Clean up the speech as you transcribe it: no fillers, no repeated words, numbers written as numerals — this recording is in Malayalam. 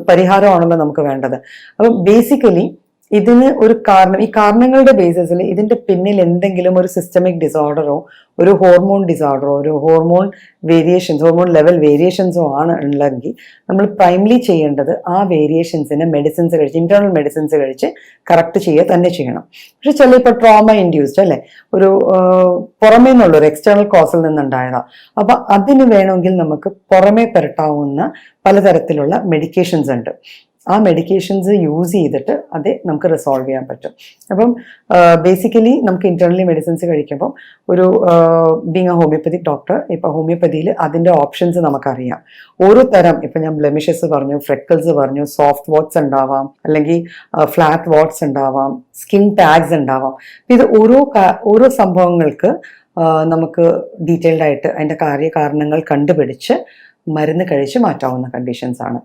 പരിഹാരമാണല്ലോ നമുക്ക് വേണ്ടത്. അപ്പം ബേസിക്കലി ഇതിന് ഒരു കാരണം, ഈ കാരണങ്ങളുടെ ബേസിസിൽ ഇതിന്റെ പിന്നിൽ എന്തെങ്കിലും ഒരു സിസ്റ്റമിക് ഡിസോർഡറോ ഒരു ഹോർമോൺ ഡിസോർഡറോ ഒരു ഹോർമോൺ ഹോർമോൺ ലെവൽ വേരിയേഷൻസോ ആണ് ഉള്ളെങ്കിൽ നമ്മൾ പ്രൈമലി ചെയ്യേണ്ടത് ആ വേരിയേഷൻസിനെ മെഡിസിൻസ് കഴിച്ച്, ഇന്റേണൽ മെഡിസിൻസ് കഴിച്ച് കറക്റ്റ് ചെയ്യുക തന്നെ ചെയ്യണം. പക്ഷെ ചില ഇപ്പോൾ ട്രോമ ഇൻഡ്യൂസ്ഡ് അല്ലെ, ഒരു പുറമേ നിന്നുള്ള ഒരു എക്സ്റ്റേണൽ കോസിൽ നിന്നുണ്ടായതാണ്. അപ്പൊ അതിന് വേണമെങ്കിൽ നമുക്ക് പുറമേ പുരട്ടാവുന്ന പലതരത്തിലുള്ള മെഡിക്കേഷൻസ് ഉണ്ട്. ആ മെഡിക്കേഷൻസ് യൂസ് ചെയ്തിട്ട് അത് നമുക്ക് റിസോൾവ് ചെയ്യാൻ പറ്റും. അപ്പം ബേസിക്കലി നമുക്ക് ഇന്റേണലി മെഡിസിൻസ് കഴിക്കുമ്പോൾ ഒരു ബീങ് എ ഹോമിയോപ്പതിക് ഡോക്ടർ, ഇപ്പൊ ഹോമിയോപ്പതിയിൽ അതിന്റെ ഓപ്ഷൻസ് നമുക്കറിയാം. ഓരോ തരം, ഇപ്പൊ ഞാൻ ബ്ലെമിഷസ് പറഞ്ഞു, ഫ്രെക്കിൾസ് പറഞ്ഞു, സോഫ്റ്റ് വാട്ട്സ് ഉണ്ടാവാം, അല്ലെങ്കിൽ ഫ്ലാറ്റ് വാട്ട്സ് ഉണ്ടാവാം, സ്കിൻ ടാഗ്സ് ഉണ്ടാവാം. ഇത് ഓരോ സംഭവങ്ങൾക്ക് നമുക്ക് ഡീറ്റെയിൽഡ് ആയിട്ട് അതിന്റെ കാര്യകാരണങ്ങൾ കണ്ടുപിടിച്ച് മരുന്ന് കഴിച്ച് മാറ്റാവുന്ന കണ്ടീഷൻസ് ആണ്.